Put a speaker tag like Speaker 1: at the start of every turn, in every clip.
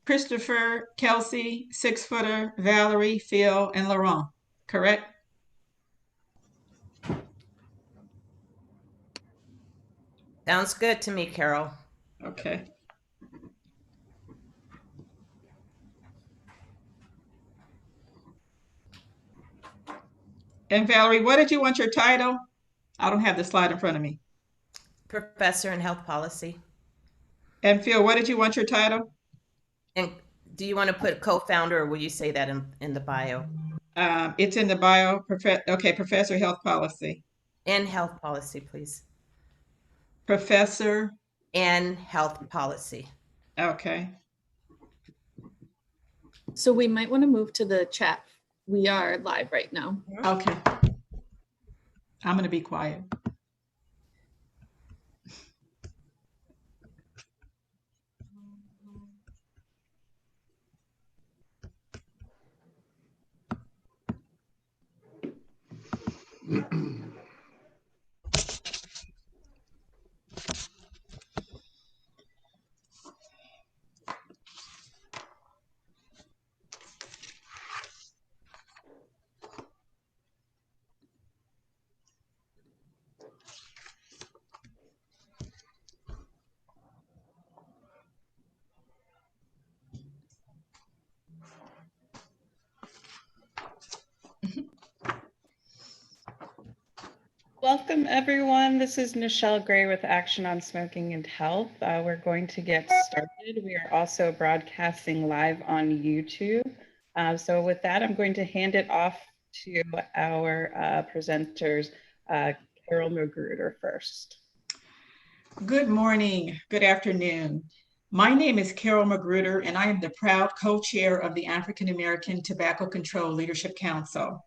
Speaker 1: Christopher, Kelsey, Six Footer, Valerie, Phil, and Laurent. Correct?
Speaker 2: Sounds good to me, Carol.
Speaker 1: Okay. And Valerie, what did you want your title? I don't have the slide in front of me.
Speaker 2: Professor in health policy.
Speaker 1: And Phil, what did you want your title?
Speaker 2: And do you want to put co-founder, or will you say that in the bio?
Speaker 1: It's in the bio. Okay, Professor Health Policy.
Speaker 2: In health policy, please.
Speaker 1: Professor.
Speaker 2: In health policy.
Speaker 1: Okay.
Speaker 3: So we might want to move to the chat. We are live right now.
Speaker 1: Okay. I'm going to be quiet.
Speaker 4: Welcome, everyone. This is Michelle Gray with Action on Smoking and Health. We're going to get started. We are also broadcasting live on YouTube. So with that, I'm going to hand it off to our presenters, Carol Magruder first.
Speaker 1: Good morning, good afternoon. My name is Carol Magruder, and I am the proud co-chair of the African American Tobacco Control Leadership Council.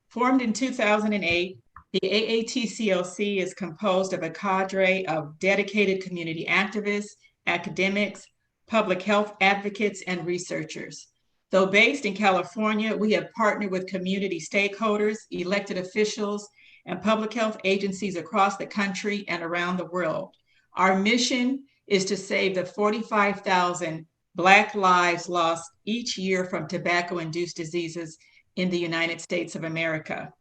Speaker 1: Formed in 2008, the AATCLC is composed of a cadre of dedicated community activists, academics, public health advocates, and researchers. Though based in California, we have partnered with community stakeholders, elected officials, and public health agencies across the country and around the world. Our mission is to save the 45,000 Black lives lost each year from tobacco-induced diseases in the United States of America.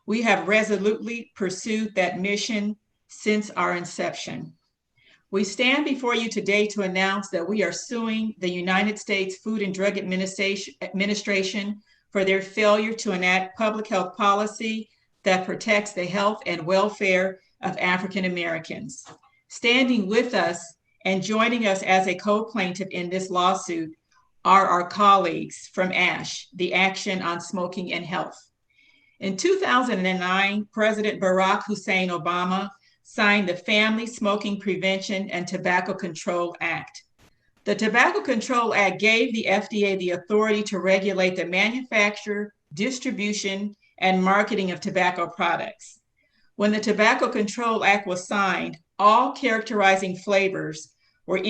Speaker 1: We have resolutely pursued that mission since our inception. We stand before you today to announce that we are suing the United States Food and Drug Administration for their failure to enact public health policy that protects the health and welfare of African Americans. Standing with us and joining us as a co-plaintiff in this lawsuit are our colleagues from ASH, the Action on Smoking and Health. In 2009, President Barack Hussein Obama signed the Family Smoking Prevention and Tobacco Control Act. The Tobacco Control Act gave the FDA the authority to regulate the manufacture, distribution, and marketing of tobacco products. When the Tobacco Control Act was signed, all characterizing flavors were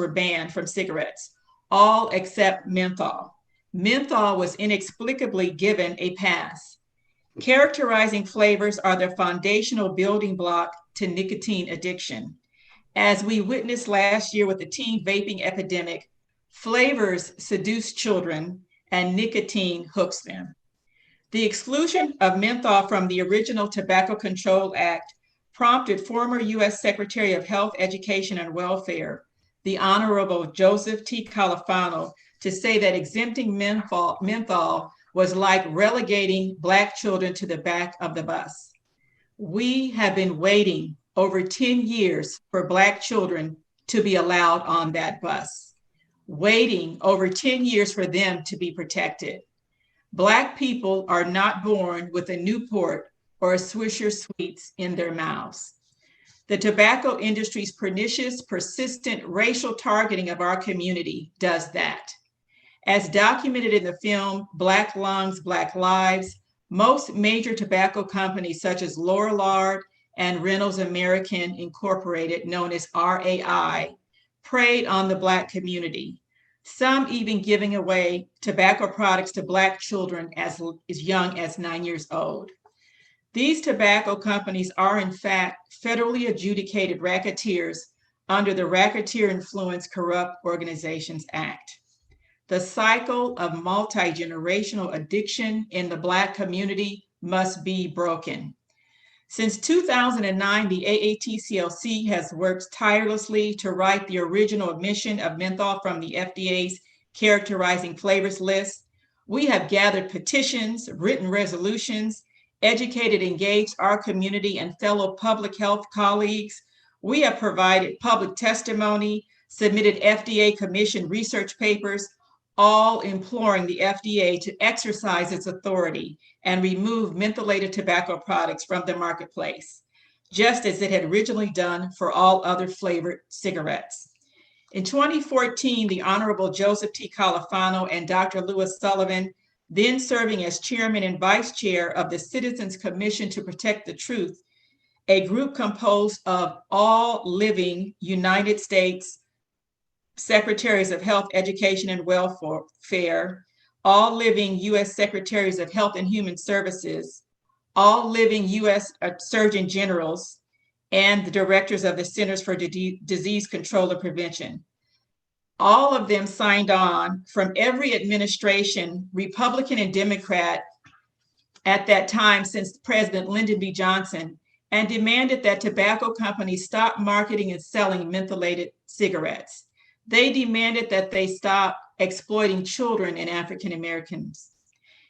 Speaker 1: banned from cigarettes, all except menthol. Menthol was inexplicably given a pass. Characterizing flavors are the foundational building block to nicotine addiction. As we witnessed last year with the teen vaping epidemic, flavors seduce children and nicotine hooks them. The exclusion of menthol from the original Tobacco Control Act prompted former U.S. Secretary of Health, Education, and Welfare, the Honorable Joseph T. Califano, to say that exempting menthol was like relegating Black children to the back of the bus. We have been waiting over 10 years for Black children to be allowed on that bus, waiting over 10 years for them to be protected. Black people are not born with a Newport or a Swisher Sweets in their mouths. The tobacco industry's pernicious, persistent racial targeting of our community does that. As documented in the film Black Lungs, Black Lives, most major tobacco companies such as Lorillard and Reynolds American Incorporated, known as RAI, preyed on the Black community, some even giving away tobacco products to Black children as young as 9 years old. These tobacco companies are in fact federally adjudicated racketeers under the Racketeer Influence Corrupt Organizations Act. The cycle of multi-generational addiction in the Black community must be broken. Since 2009, the AATCLC has worked tirelessly to write the original admission of menthol from the FDA's characterizing flavors list. We have gathered petitions, written resolutions, educated, engaged our community and fellow public health colleagues. We have provided public testimony, submitted FDA commission research papers, all imploring the FDA to exercise its authority and remove mentholated tobacco products from the marketplace, just as it had originally done for all other flavored cigarettes. In 2014, the Honorable Joseph T. Califano and Dr. Lewis Sullivan, then serving as chairman and vice chair of the Citizens Commission to Protect the Truth, a group composed of all living United States Secretaries of Health, Education, and Welfare, all living U.S. Secretaries of Health and Human Services, all living U.S. Surgeon Generals, and the directors of the Centers for Disease Control and Prevention. All of them signed on from every administration, Republican and Democrat at that time since President Lyndon B. Johnson, and demanded that tobacco companies stop marketing and selling mentholated cigarettes. They demanded that they stop exploiting children and African Americans.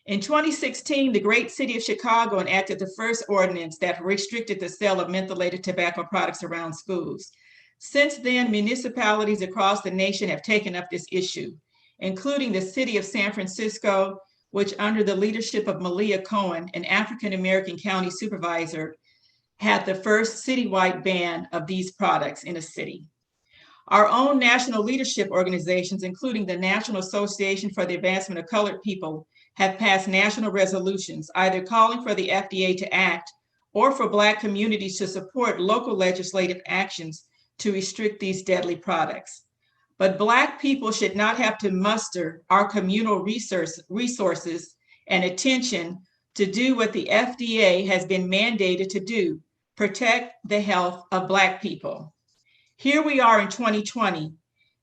Speaker 1: In 2016, the great city of Chicago enacted the first ordinance that restricted the sale of mentholated tobacco products around schools. Since then, municipalities across the nation have taken up this issue, including the city of San Francisco, which under the leadership of Malia Cohen, an African American county supervisor, had the first citywide ban of these products in a city. Our own national leadership organizations, including the National Association for the Advancement of Colored People, have passed national resolutions, either calling for the FDA to act or for Black communities to support local legislative actions to restrict these deadly products. But Black people should not have to muster our communal resources and attention to do what the FDA has been mandated to do: protect the health of Black people. Here we are in 2020,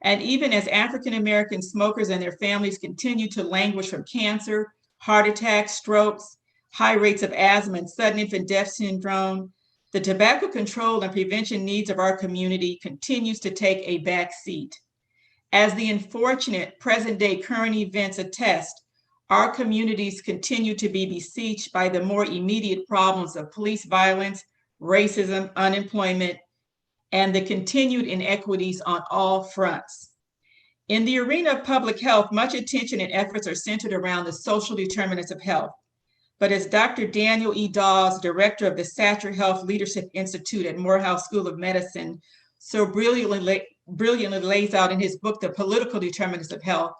Speaker 1: and even as African American smokers and their families continue to languish from cancer, heart attacks, strokes, high rates of asthma, and sudden infant death syndrome, the tobacco control and prevention needs of our community continues to take a back seat. As the unfortunate present-day current events attest, our communities continue to be besieged by the more immediate problems of police violence, racism, unemployment, and the continued inequities on all fronts. In the arena of public health, much attention and efforts are centered around the social determinants of health. But as Dr. Daniel E. Dawes, director of the Satcher Health Leadership Institute at Morehouse School of Medicine, so brilliantly lays out in his book, The Political Determinants of Health,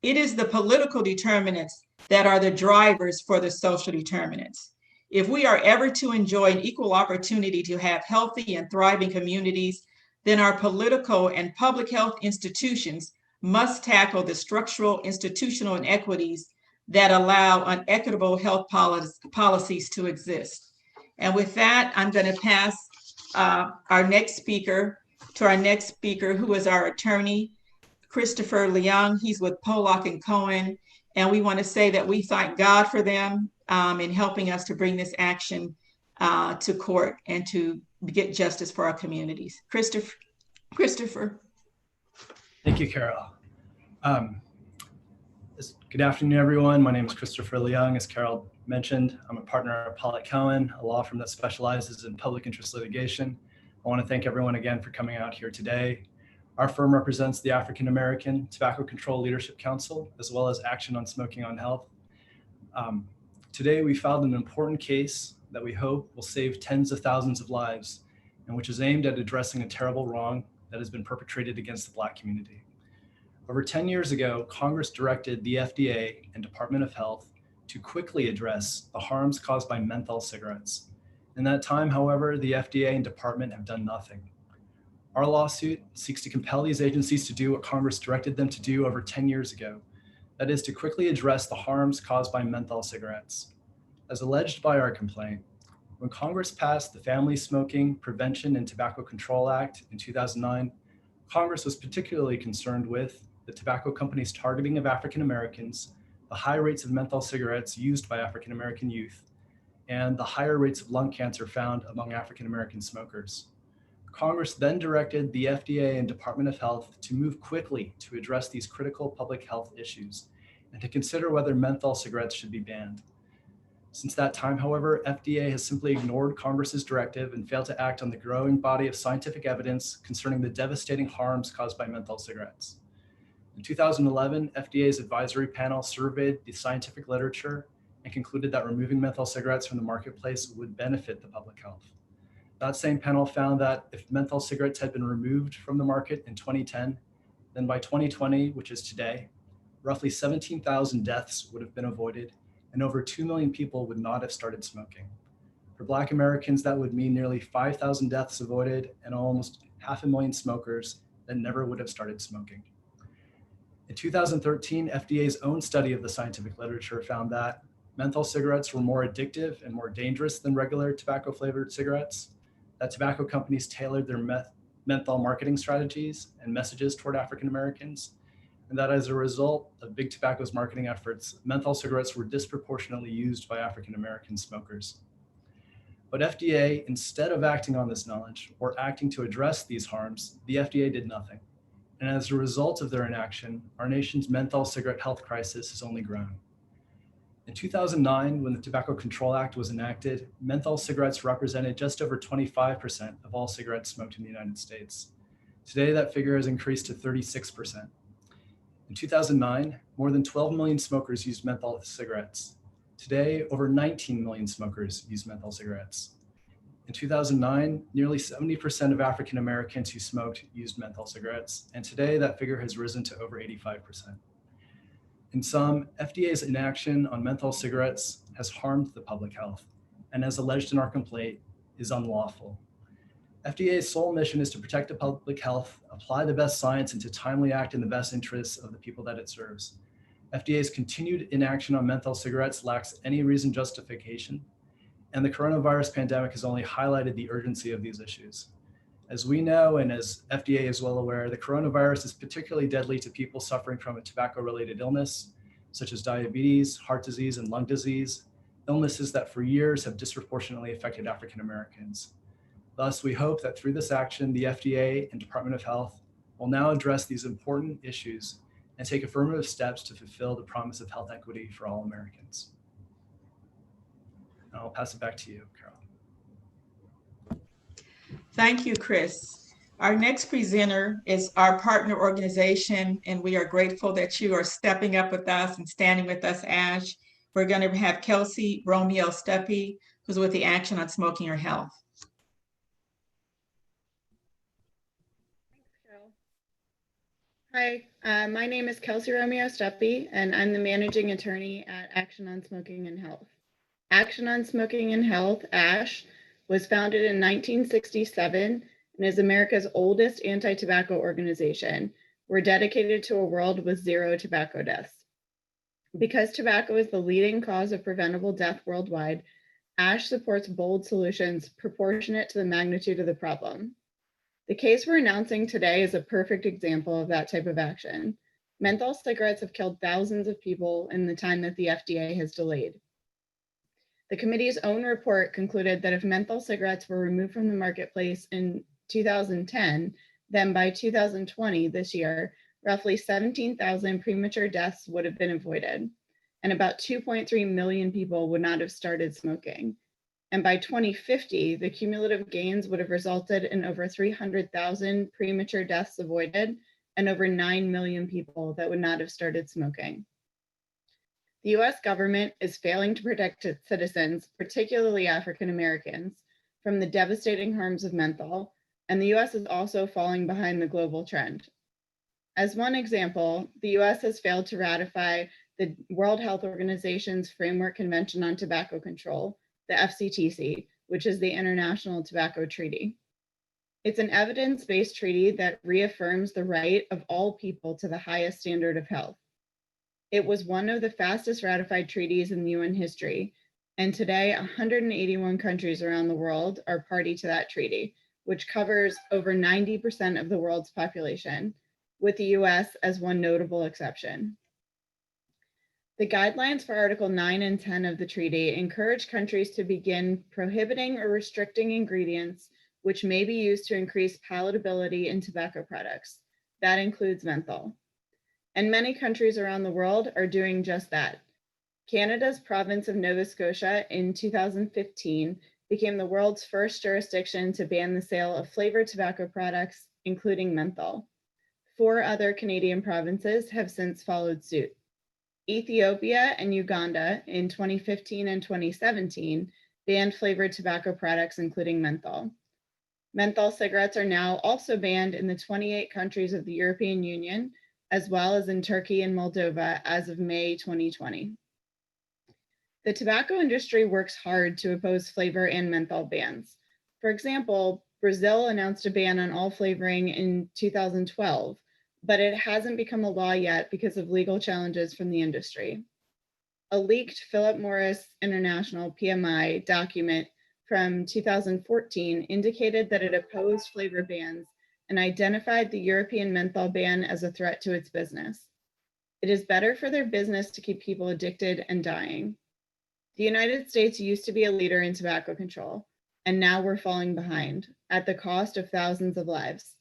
Speaker 1: it is the political determinants that are the drivers for the social determinants. If we are ever to enjoy an equal opportunity to have healthy and thriving communities, then our political and public health institutions must tackle the structural institutional inequities that allow unequitable health policies to exist. And with that, I'm going to pass our next speaker, who is our attorney, Christopher Leung. He's with Pollock and Cohen. And we want to say that we thank God for them in helping us to bring this action to court and to get justice for our communities. Christopher.
Speaker 5: Thank you, Carol. Good afternoon, everyone. My name is Christopher Leung. As Carol mentioned, I'm a partner at Pollock Cohen, a law firm that specializes in public interest litigation. I want to thank everyone again for coming out here today. Our firm represents the African American Tobacco Control Leadership Council, as well as Action on Smoking on Health. Today, we filed an important case that we hope will save tens of thousands of lives, and which is aimed at addressing a terrible wrong that has been perpetrated against the Black community. Over 10 years ago, Congress directed the FDA and Department of Health to quickly address the harms caused by menthol cigarettes. In that time, however, the FDA and department have done nothing. Our lawsuit seeks to compel these agencies to do what Congress directed them to do over 10 years ago. That is, to quickly address the harms caused by menthol cigarettes. As alleged by our complaint, When Congress passed the Family Smoking Prevention and Tobacco Control Act in 2009, Congress was particularly concerned with the tobacco companies' targeting of African Americans, the high rates of menthol cigarettes used by African American youth, and the higher rates of lung cancer found among African American smokers. Congress then directed the FDA and Department of Health to move quickly to address these critical public health issues and to consider whether menthol cigarettes should be banned. Since that time, however, FDA has simply ignored Congress's directive and failed to act on the growing body of scientific evidence concerning the devastating harms caused by menthol cigarettes. In 2011, FDA's advisory panel surveyed the scientific literature and concluded that removing menthol cigarettes from the marketplace would benefit the public health. That same panel found that if menthol cigarettes had been removed from the market in 2010, then by 2020, which is today, roughly 17,000 deaths would have been avoided and over 2 million people would not have started smoking. For Black Americans, that would mean nearly 5,000 deaths avoided and almost 500,000 smokers that never would have started smoking. In 2013, FDA's own study of the scientific literature found that menthol cigarettes were more addictive and more dangerous than regular tobacco-flavored cigarettes, that tobacco companies tailored their menthol marketing strategies and messages toward African Americans, and that as a result of Big Tobacco's marketing efforts, menthol cigarettes were disproportionately used by African American smokers. But FDA, instead of acting on this knowledge or acting to address these harms, the FDA did nothing. And as a result of their inaction, our nation's menthol cigarette health crisis has only grown. In 2009, when the Tobacco Control Act was enacted, menthol cigarettes represented just over 25% of all cigarettes smoked in the United States. Today, that figure has increased to 36%. In 2009, more than 12 million smokers used menthol cigarettes. Today, over 19 million smokers use menthol cigarettes. In 2009, nearly 70% of African Americans who smoked used menthol cigarettes, and today that figure has risen to over 85%. In sum, FDA's inaction on menthol cigarettes has harmed the public health, and as alleged in our complaint, is unlawful. FDA's sole mission is to protect the public health, apply the best science, and to timely act in the best interests of the people that it serves. FDA's continued inaction on menthol cigarettes lacks any reasoned justification, and the coronavirus pandemic has only highlighted the urgency of these issues. As we know, and as FDA is well aware, the coronavirus is particularly deadly to people suffering from a tobacco-related illness, such as diabetes, heart disease, and lung disease, illnesses that for years have disproportionately affected African Americans. Thus, we hope that through this action, the FDA and Department of Health will now address these important issues and take affirmative steps to fulfill the promise of health equity for all Americans. I'll pass it back to you, Carol.
Speaker 1: Thank you, Chris. Our next presenter is our partner organization, and we are grateful that you are stepping up with us and standing with us, Ash. We're going to have Kelsey Romeo Steppe, who's with the Action on Smoking Your Health.
Speaker 6: Hi, my name is Kelsey Romeo Steppe, and I'm the managing attorney at Action on Smoking and Health. Action on Smoking and Health, ASH, was founded in 1967 and is America's oldest anti-tobacco organization. We're dedicated to a world with zero tobacco deaths. Because tobacco is the leading cause of preventable death worldwide, ASH supports bold solutions proportionate to the magnitude of the problem. The case we're announcing today is a perfect example of that type of action. Menthol cigarettes have killed thousands of people in the time that the FDA has delayed. The committee's own report concluded that if menthol cigarettes were removed from the marketplace in 2010, then by 2020, this year, roughly 17,000 premature deaths would have been avoided, and about 2.3 million people would not have started smoking. And by 2050, the cumulative gains would have resulted in over 300,000 premature deaths avoided and over 9 million people that would not have started smoking. The US government is failing to protect its citizens, particularly African Americans, from the devastating harms of menthol, and the US is also falling behind the global trend. As one example, the US has failed to ratify the World Health Organization's Framework Convention on Tobacco Control, the FCTC, which is the International Tobacco Treaty. It's an evidence-based treaty that reaffirms the right of all people to the highest standard of health. It was one of the fastest ratified treaties in UN history, And today, 181 countries around the world are party to that treaty, which covers over 90% of the world's population, with the US as one notable exception. The guidelines for Article 9 and 10 of the treaty encourage countries to begin prohibiting or restricting ingredients which may be used to increase palatability in tobacco products. That includes menthol. And many countries around the world are doing just that. Canada's province of Nova Scotia in 2015 became the world's first jurisdiction to ban the sale of flavored tobacco products, including menthol. 4 other Canadian provinces have since followed suit. Ethiopia and Uganda in 2015 and 2017 banned flavored tobacco products, including menthol. Menthol cigarettes are now also banned in the 28 countries of the European Union, as well as in Turkey and Moldova as of May 2020. The tobacco industry works hard to oppose flavor and menthol bans. For example, Brazil announced a ban on all flavoring in 2012, but it hasn't become a law yet because of legal challenges from the industry. A leaked Philip Morris International PMI document from 2014 indicated that it opposed flavor bans and identified the European menthol ban as a threat to its business. It is better for their business to keep people addicted and dying. The United States used to be a leader in tobacco control, and now we're falling behind at the cost of thousands of lives.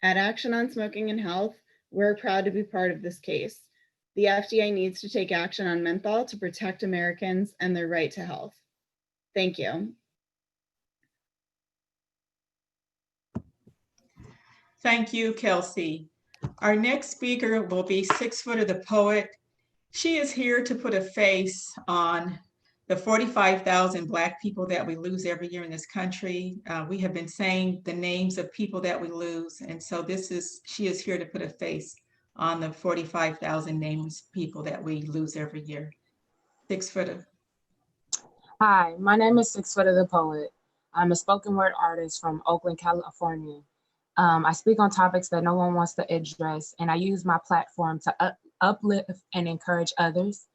Speaker 6: At Action on Smoking and Health, we're proud to be part of this case. The FDA needs to take action on menthol to protect Americans and their right to health. Thank you.
Speaker 1: Thank you, Kelsey. Our next speaker will be 6 Footer the Poet. She is here to put a face on the 45,000 Black people that we lose every year in this country. We have been saying the names of people that we lose, and so she is here to put a face on the 45,000 names people that we lose every year. 6 Footer.
Speaker 7: Hi, my name is 6 Footer the Poet. I'm a spoken word artist from Oakland, California. I speak on topics that no one wants to address, and I use my platform to uplift and encourage others.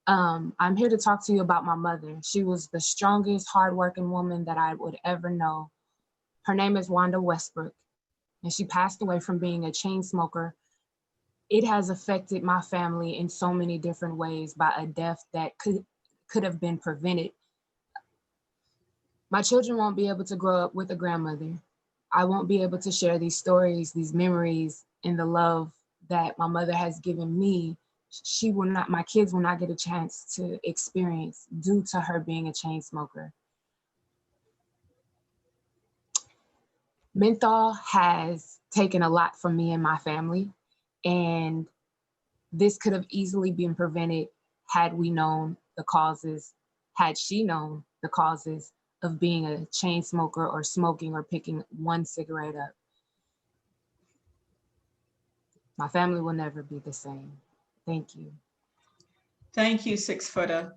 Speaker 7: I'm here to talk to you about my mother. She was the strongest, hardworking woman that I would ever know. Her name is Wanda Westbrook, and she passed away from being a chain smoker. It has affected my family in so many different ways by a death that could have been prevented. My children won't be able to grow up with a grandmother. I won't be able to share these stories, these memories, and the love that my mother has given me. My kids will not get a chance to experience due to her being a chain smoker. Menthol has taken a lot from me and my family, and this could have easily been prevented had she known the causes of being a chain smoker or smoking or picking one cigarette up. My family will never be the same. Thank you.
Speaker 1: Thank you, 6 Footer.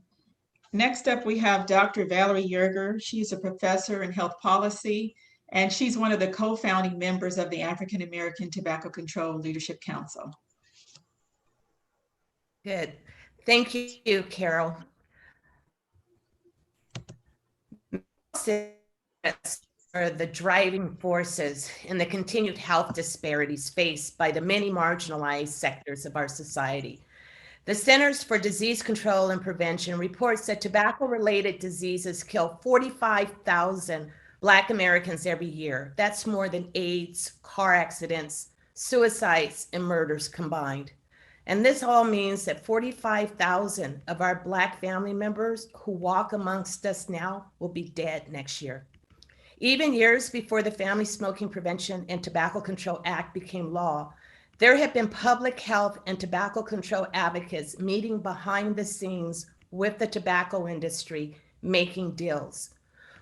Speaker 1: Next up, we have Dr. Valerie Yerger. She's a professor in health policy, and she's one of the co-founding members of the African American Tobacco Control Leadership Council.
Speaker 2: Good. Thank you, Carol. Are the driving forces in the continued health disparities faced by the many marginalized sectors of our society. The Centers for Disease Control and Prevention reports that tobacco-related diseases kill 45,000 Black Americans every year. That's more than AIDS, car accidents, suicides, and murders combined. And this all means that 45,000 of our Black family members who walk amongst us now will be dead next year. Even years before the Family Smoking Prevention and Tobacco Control Act became law, there have been public health and tobacco control advocates meeting behind the scenes with the tobacco industry, making deals.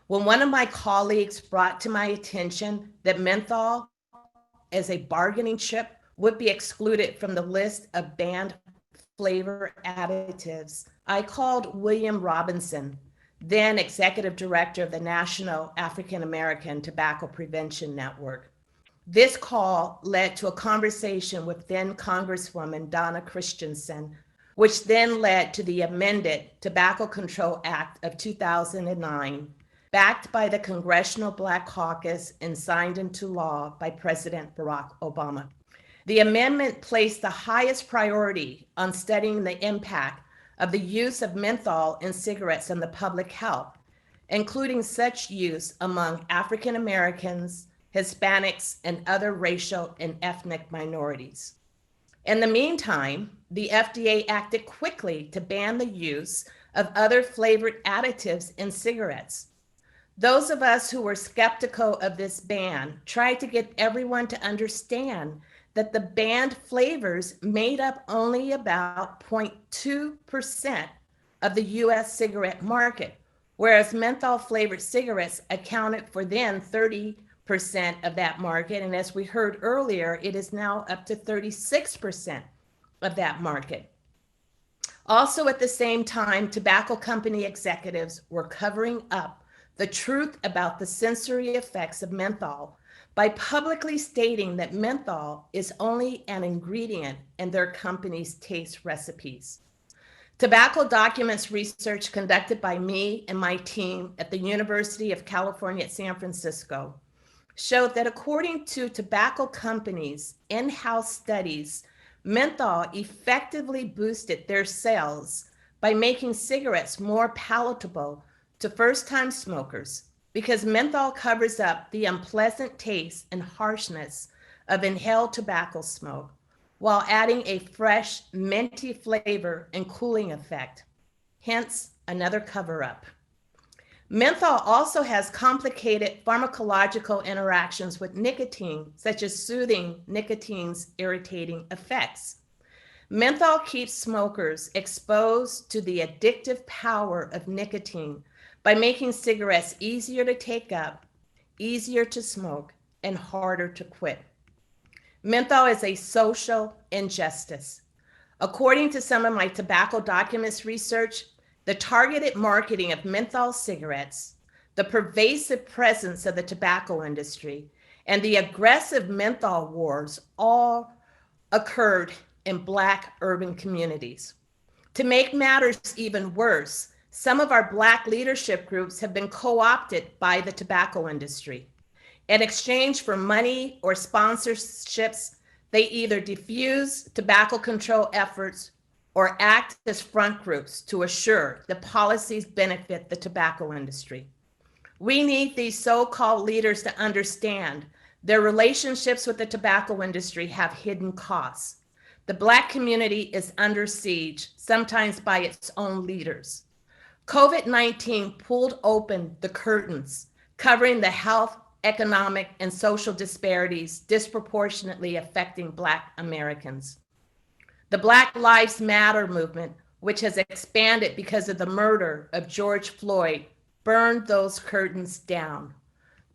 Speaker 2: When one of my colleagues brought to my attention that menthol as a bargaining chip would be excluded from the list of banned flavor additives, I called William Robinson, then executive director of the National African American Tobacco Prevention Network. This call led to a conversation with then Congresswoman Donna Christensen, which then led to the amended Tobacco Control Act of 2009, backed by the Congressional Black Caucus and signed into law by President Barack Obama. The amendment placed the highest priority on studying the impact of the use of menthol in cigarettes on the public health, including such use among African Americans, Hispanics, and other racial and ethnic minorities. In the meantime, the FDA acted quickly to ban the use of other flavored additives in cigarettes. Those of us who were skeptical of this ban tried to get everyone to understand that the banned flavors made up only about 0.2% of the US cigarette market, whereas menthol flavored cigarettes accounted for then 30% of that market. And as we heard earlier, it is now up to 36% of that market. Also, at the same time, tobacco company executives were covering up the truth about the sensory effects of menthol by publicly stating that menthol is only an ingredient in their company's taste recipes. Tobacco documents research conducted by me and my team at the University of California at San Francisco showed that according to tobacco companies' in-house studies, menthol effectively boosted their sales by making cigarettes more palatable to first-time smokers because menthol covers up the unpleasant taste and harshness of inhaled tobacco smoke while adding a fresh, minty flavor and cooling effect, hence another cover-up. Menthol also has complicated pharmacological interactions with nicotine, such as soothing nicotine's irritating effects. Menthol keeps smokers exposed to the addictive power of nicotine by making cigarettes easier to take up, easier to smoke, and harder to quit. Menthol is a social injustice. According to some of my tobacco documents research, the targeted marketing of menthol cigarettes, the pervasive presence of the tobacco industry, and the aggressive menthol wars all occurred in Black urban communities. To make matters even worse, some of our Black leadership groups have been co-opted by the tobacco industry. In exchange for money or sponsorships, they either diffuse tobacco control efforts or act as front groups to assure the policies benefit the tobacco industry. We need these so-called leaders to understand their relationships with the tobacco industry have hidden costs. The Black community is under siege, sometimes by its own leaders. COVID-19 pulled open the curtains, covering the health, economic, and social disparities disproportionately affecting Black Americans. The Black Lives Matter movement, which has expanded because of the murder of George Floyd, burned those curtains down.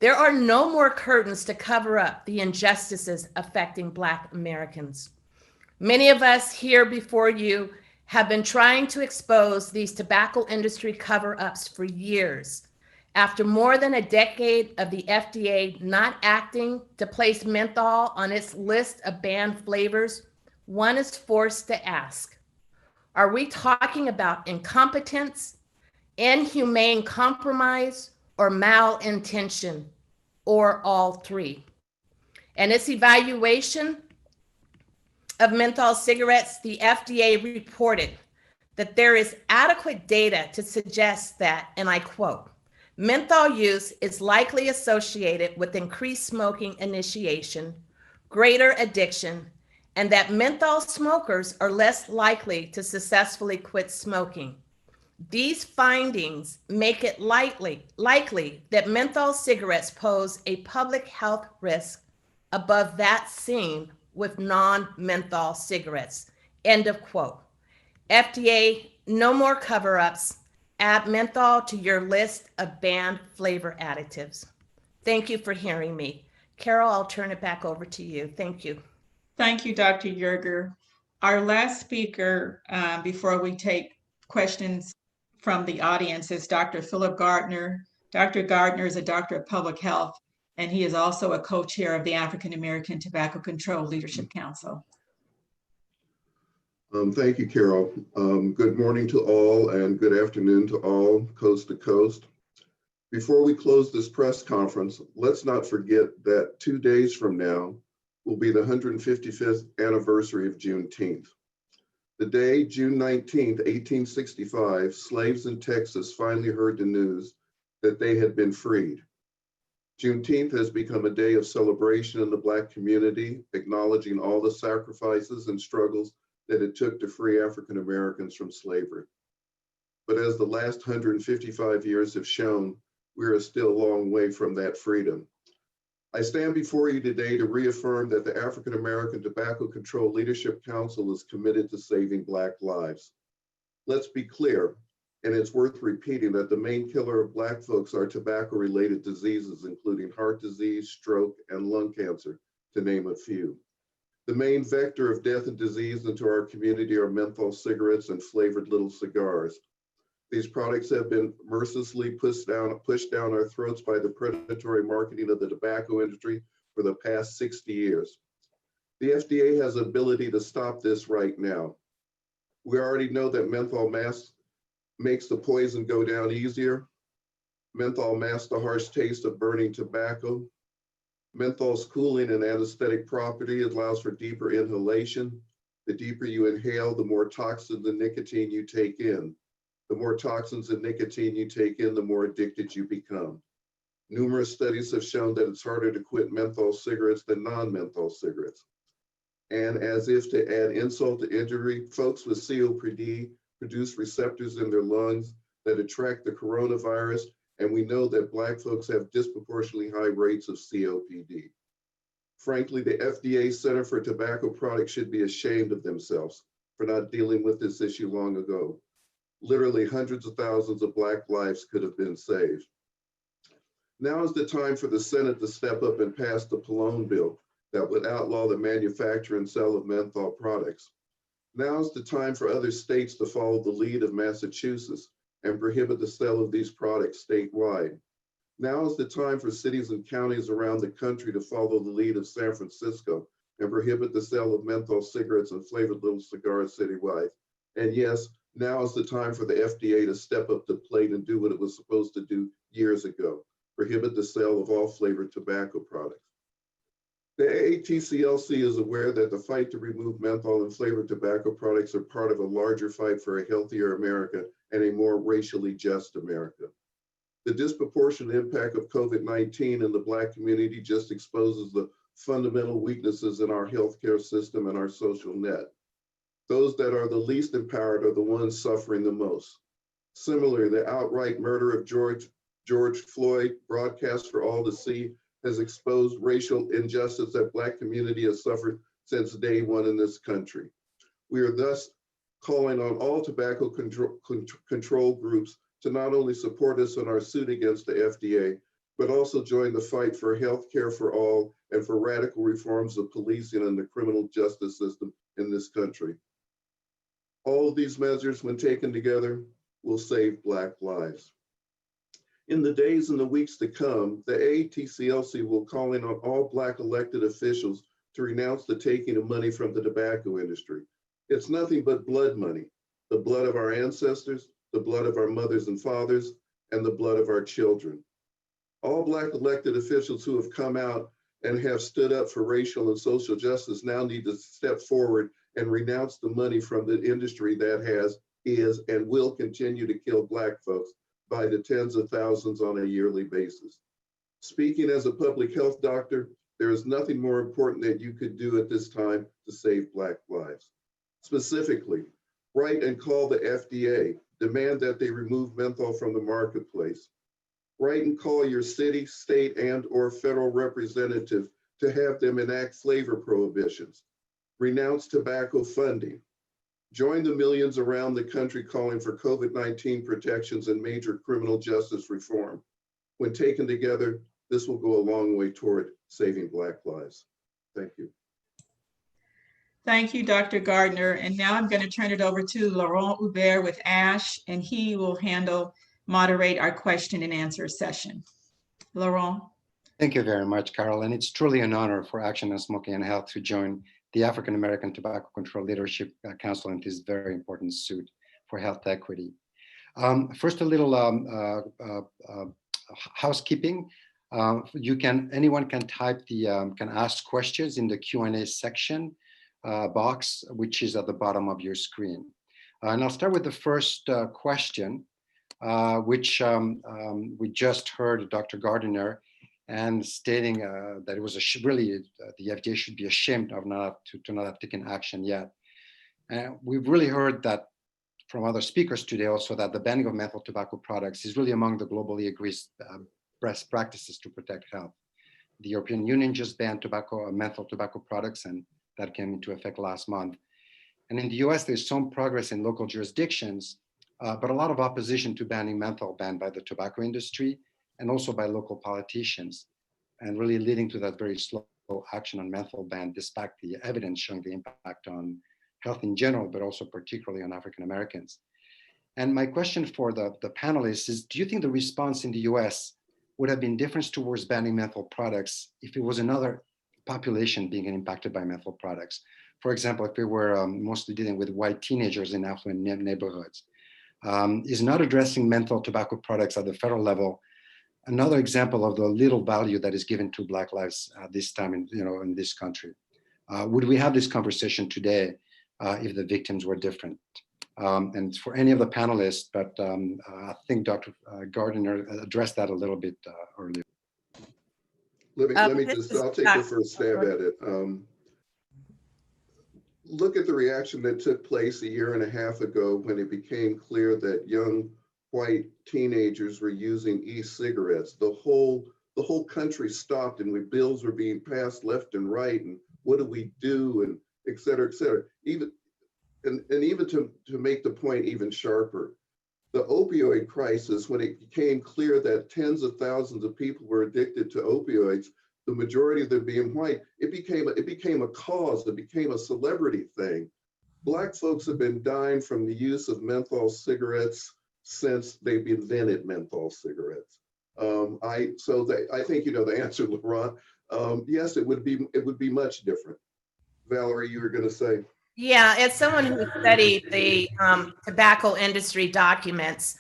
Speaker 2: There are no more curtains to cover up the injustices affecting Black Americans. Many of us here before you have been trying to expose these tobacco industry cover-ups for years. After more than a decade of the FDA not acting to place menthol on its list of banned flavors, one is forced to ask, are we talking about incompetence, inhumane compromise, or malintention, or all three? In its evaluation of menthol cigarettes, the FDA reported that there is adequate data to suggest that, and I quote, menthol use is likely associated with increased smoking initiation, greater addiction, and that menthol smokers are less likely to successfully quit smoking. These findings make it likely that menthol cigarettes pose a public health risk above that seen with non-menthol cigarettes. End of quote. FDA, no more cover-ups. Add menthol to your list of banned flavor additives. Thank you for hearing me. Carol, I'll turn it back over to you. Thank you.
Speaker 1: Thank you, Dr. Yerger. Our last speaker before we take questions from the audience is Dr. Philip Gardner. Dr. Gardner is a doctor of public health, and he is also a co-chair of the African American Tobacco Control Leadership Council.
Speaker 8: Thank you, Carol. Good morning to all and good afternoon to all, coast to coast. Before we close this press conference, let's not forget that 2 days from now will be the 155th anniversary of Juneteenth. The day, June 19th, 1865, slaves in Texas finally heard the news that they had been freed. Juneteenth has become a day of celebration in the Black community, acknowledging all the sacrifices and struggles that it took to free African Americans from slavery. But as the last 155 years have shown, we are still a long way from that freedom. I stand before you today to reaffirm that the African American Tobacco Control Leadership Council is committed to saving Black lives. Let's be clear, and it's worth repeating, that the main killer of Black folks are tobacco-related diseases, including heart disease, stroke, and lung cancer, to name a few. The main vector of death and disease into our community are menthol cigarettes and flavored little cigars. These products have been mercilessly pushed down our throats by the predatory marketing of the tobacco industry for the past 60 years. The FDA has the ability to stop this right now. We already know that menthol makes the poison go down easier. Menthol masks the harsh taste of burning tobacco. Menthol's cooling and anesthetic property allows for deeper inhalation. The deeper you inhale, the more toxins and nicotine you take in. The more toxins and nicotine you take in, the more addicted you become. Numerous studies have shown that it's harder to quit menthol cigarettes than non-menthol cigarettes. And as if to add insult to injury, folks with COPD produce receptors in their lungs that attract the coronavirus, and we know that Black folks have disproportionately high rates of COPD. Frankly, the FDA Center for Tobacco Products should be ashamed of themselves for not dealing with this issue long ago. Literally hundreds of thousands of Black lives could have been saved. Now is the time for the Senate to step up and pass the Pallone bill that would outlaw the manufacture and sale of menthol products. Now is the time for other states to follow the lead of Massachusetts and prohibit the sale of these products statewide. Now is the time for cities and counties around the country to follow the lead of San Francisco and prohibit the sale of menthol cigarettes and flavored little cigars citywide. And yes, now is the time for the FDA to step up to the plate and do what it was supposed to do years ago, prohibit the sale of all flavored tobacco products. The AATCLC is aware that the fight to remove menthol and flavored tobacco products are part of a larger fight for a healthier America and a more racially just America. The disproportionate impact of COVID-19 in the Black community just exposes the fundamental weaknesses in our healthcare system and our social net. Those that are the least empowered are the ones suffering the most. Similarly, the outright murder of George Floyd, broadcast for all to see, has exposed racial injustice that Black community has suffered since day one in this country. We are thus calling on all tobacco control groups to not only support us in our suit against the FDA, but also join the fight for health care for all and for radical reforms of policing and the criminal justice system in this country. All of these measures, when taken together, will save Black lives. In the days and the weeks to come, the AATCLC will call in on all Black elected officials to renounce the taking of money from the tobacco industry. It's nothing but blood money, the blood of our ancestors, the blood of our mothers and fathers, and the blood of our children. All Black elected officials who have come out and have stood up for racial and social justice now need to step forward and renounce the money from the industry that is, and will continue to kill Black folks by the tens of thousands on a yearly basis. Speaking as a public health doctor, there is nothing more important that you could do at this time to save Black lives. Specifically, write and call the FDA, demand that they remove menthol from the marketplace. Write and call your city, state, and/or federal representative to have them enact flavor prohibitions. Renounce tobacco funding. Join the millions around the country calling for COVID-19 protections and major criminal justice reform. When taken together, this will go a long way toward saving Black lives. Thank you.
Speaker 1: Thank you, Dr. Gardner. And now I'm going to turn it over to Laurent Hubert with ASH, and he will moderate our question and answer session. Laurent.
Speaker 9: Thank you very much, Carol. And it's truly an honor for Action on Smoking and Health to join the African American Tobacco Control Leadership Council in this very important suit for health equity. First, a little housekeeping. Anyone can can ask questions in the Q&A section box, which is at the bottom of your screen. And I'll start with the first question, which we just heard Dr. Gardiner and stating that it was really the FDA should be ashamed of not have taken action yet. And we've really heard that from other speakers today also, that the banning of menthol tobacco products is really among the globally agreed best practices to protect health. The European Union just banned menthol tobacco products, and that came into effect last month. And in the US, there's some progress in local jurisdictions, but a lot of opposition to banning menthol banned by the tobacco industry and also by local politicians, and really leading to that very slow action on menthol ban, despite the evidence showing the impact on health in general, but also particularly on African Americans. And my question for the panelists is, do you think the response in the US would have been different towards banning menthol products if it was another population being impacted by menthol products? For example, if we were mostly dealing with white teenagers in affluent neighborhoods. Is not addressing menthol tobacco products at the federal level another example of the little value that is given to Black lives this time in this country? Would we have this conversation today if the victims were different? And for any of the panelists, but I think Dr. Gardiner addressed that a little bit earlier.
Speaker 8: I'll take the first stab at it. Look at the reaction that took place a year and a half ago when it became clear that young white teenagers were using e-cigarettes. The whole country stopped, and bills were being passed left and right, and what do we do, and et cetera, et cetera. Even to make the point even sharper, the opioid crisis, when it became clear that tens of thousands of people were addicted to opioids, the majority of them being white, it became a cause, it became a celebrity thing. Black folks have been dying from the use of menthol cigarettes since they've invented menthol cigarettes. I think you know the answer, Laurent. Yes, it would be much different. Valerie, you were going to say.
Speaker 2: Yeah, as someone who studied the tobacco industry documents,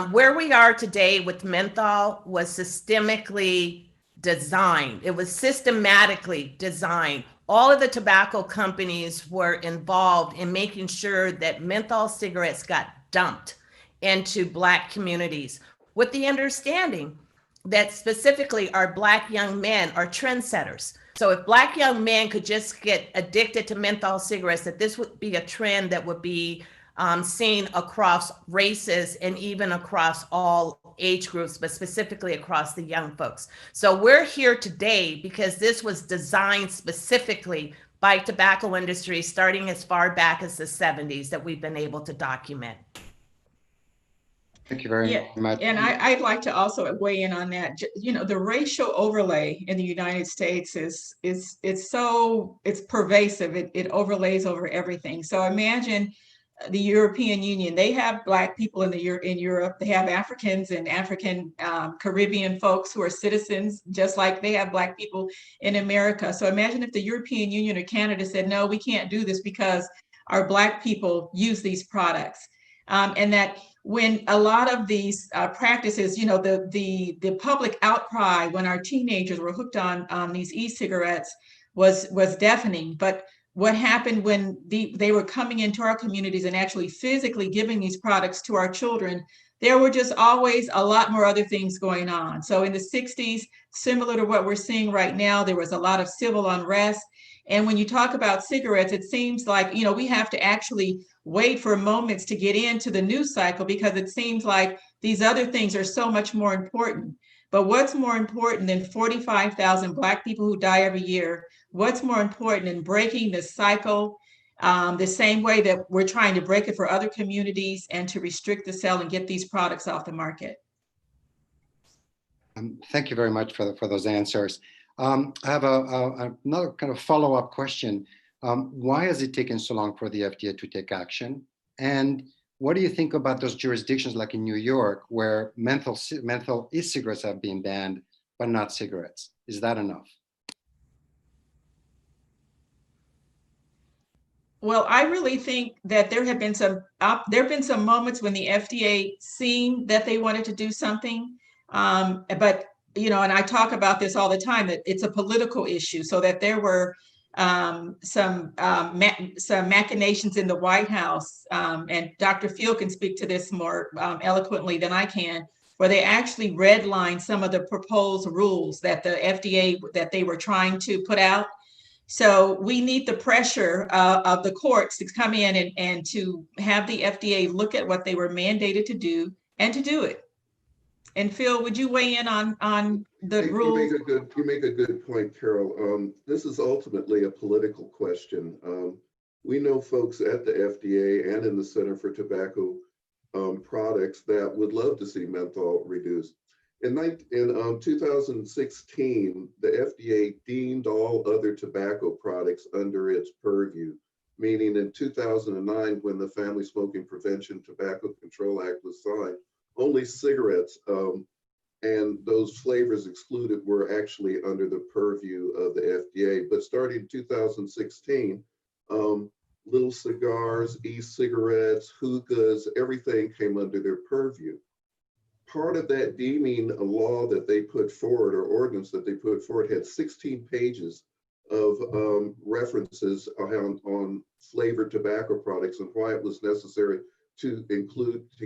Speaker 2: where we are today with menthol was systemically designed. It was systematically designed. All of the tobacco companies were involved in making sure that menthol cigarettes got dumped into Black communities, with the understanding that specifically our Black young men are trendsetters. So if Black young men could just get addicted to menthol cigarettes, that this would be a trend that would be seen across races and even across all age groups, but specifically across the young folks. So we're here today because this was designed specifically by tobacco industry starting as far back as the 70s that we've been able to document.
Speaker 9: Thank you very much.
Speaker 1: And I'd like to also weigh in on that. You know, the racial overlay in the United States is pervasive. It overlays over everything. So imagine the European Union. They have Black people in Europe. They have Africans and African Caribbean folks who are citizens, just like they have Black people in America. So imagine if the European Union or Canada said, no, we can't do this because our Black people use these products. And that when a lot of these practices, you know, the public outcry when our teenagers were hooked on these e-cigarettes was deafening. But what happened when they were coming into our communities and actually physically giving these products to our children, there were just always a lot more other things going on. So in the 60s, similar to what we're seeing right now, there was a lot of civil unrest. And when you talk about cigarettes, it seems like, you know, we have to actually wait for moments to get into the news cycle because it seems like these other things are so much more important. But what's more important than 45,000 Black people who die every year? What's more important than breaking the cycle the same way that we're trying to break it for other communities and to restrict the sale and get these products off the market?
Speaker 9: Thank you very much for those answers. I have another kind of follow-up question. Why has it taken so long for the FDA to take action? And what do you think about those jurisdictions like in New York where menthol e-cigarettes have been banned, but not cigarettes? Is that enough?
Speaker 1: Well, I really think that there have been some moments when the FDA seemed that they wanted to do something, but and I talk about this all the time, that it's a political issue. So that there were some machinations in the White House, and Dr. Field can speak to this more eloquently than I can, where they actually redlined some of the proposed rules that the FDA that they were trying to put out. So we need the pressure of the courts to come in and to have the FDA look at what they were mandated to do and to do it. And Phil, would you weigh in on the rules?
Speaker 8: You make a good point, Carol. This is ultimately a political question. We know folks at the FDA and in the Center for Tobacco Products that would love to see menthol reduced. In 2016, the FDA deemed all other tobacco products under its purview, meaning in 2009, when the Family Smoking Prevention Tobacco Control Act was signed, only cigarettes and those flavors excluded were actually under the purview of the FDA. But starting in 2016, little cigars, e-cigarettes, hookahs, everything came under their purview. Part of that deeming a law that they put forward, or ordinance that they put forward, had 16 pages of references on flavored tobacco products and why it was necessary to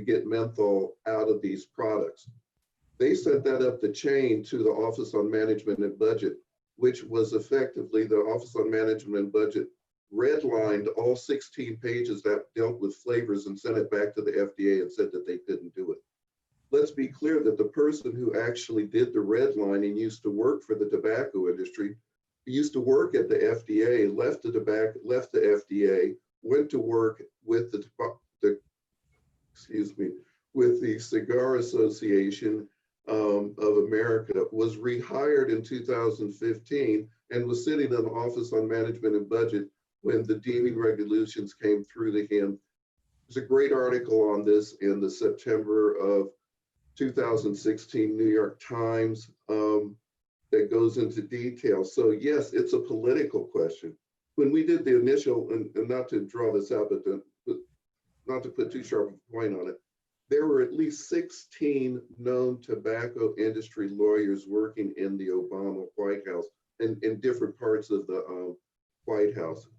Speaker 8: get menthol out of these products. They sent that up the chain to the Office on Management and Budget, which was effectively the Office on Management and Budget redlined all 16 pages that dealt with flavors and sent it back to the FDA and said that they couldn't do it. Let's be clear that the person who actually did the redlining used to work for the tobacco industry, used to work at the FDA, left the FDA, went to work with the Cigar Association of America, was rehired in 2015, and was sitting in the Office on Management and Budget when the deeming regulations came through to him. There's a great article on this in the September of 2016 New York Times that goes into detail. So yes, it's a political question. When we did the initial, and not to draw this out, but not to put too sharp a point on it, there were at least 16 known tobacco industry lawyers working in the Obama White House and in different parts of the White House.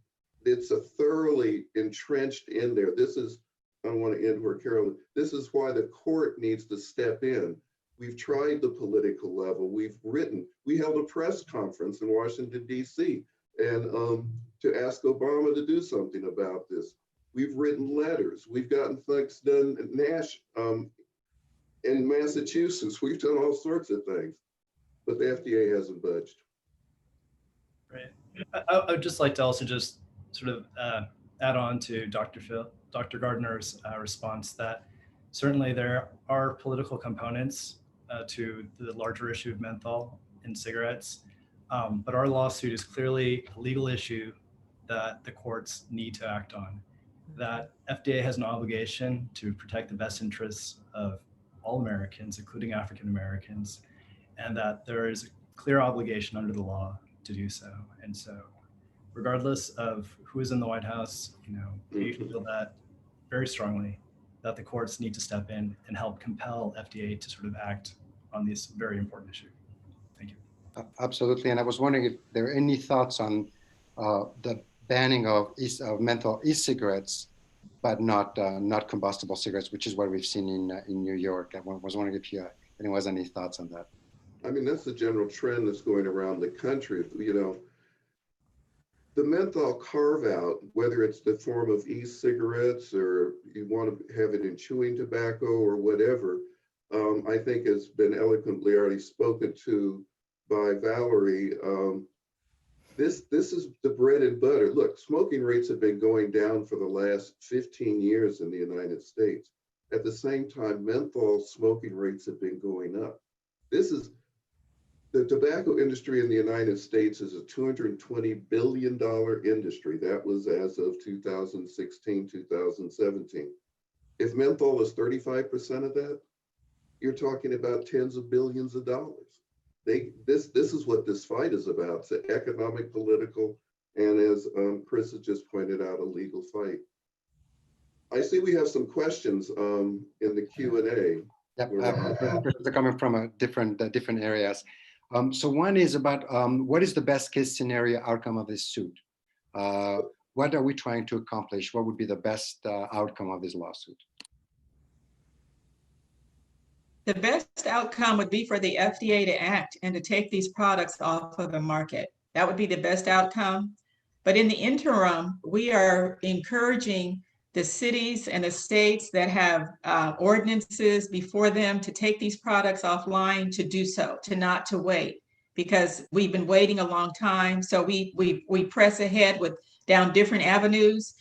Speaker 8: It's a thoroughly entrenched in there. This is, I want to end where Carol, this is why the court needs to step in. We've tried the political level. We held a press conference in Washington, D.C., and to ask Obama to do something about this. We've written letters. We've gotten things done at Nash in Massachusetts. We've done all sorts of things, but the FDA hasn't budged.
Speaker 5: Right. I would just like to also just sort of add on to Dr. Gardner's response that certainly there are political components to the larger issue of menthol in cigarettes, but our lawsuit is clearly a legal issue that the courts need to act on. That FDA has an obligation to protect the best interests of all Americans, including African Americans, and that there is a clear obligation under the law to do so. And so regardless of who is in the White House, we feel that very strongly that the courts need to step in and help compel FDA to sort of act on this very important issue. Thank you.
Speaker 9: Absolutely. And I was wondering if there are any thoughts on the banning of menthol e-cigarettes, but not combustible cigarettes, which is what we've seen in New York. I was wondering if anyone has any thoughts on that.
Speaker 8: I mean, that's the general trend that's going around the country. The menthol carve out, whether it's the form of e-cigarettes or you want to have it in chewing tobacco or whatever, I think has been eloquently already spoken to by Valerie. This is the bread and butter. Look, smoking rates have been going down for the last 15 years in the United States. At the same time, menthol smoking rates have been going up. The tobacco industry in the United States is a $220 billion industry. That was as of 2016, 2017. If menthol is 35% of that, you're talking about tens of billions of dollars. This is what this fight is about. It's economic, political, and as Chris has just pointed out, a legal fight. I see we have some questions in the Q&A.
Speaker 9: Yep, questions are coming from different areas. So one is about what is the best case scenario outcome of this suit? What are we trying to accomplish? What would be the best outcome of this lawsuit?
Speaker 1: The best outcome would be for the FDA to act and to take these products off of the market. That would be the best outcome. But in the interim, we are encouraging the cities and the states that have ordinances before them to take these products offline to do so, not to wait, because we've been waiting a long time. So we press ahead down different avenues.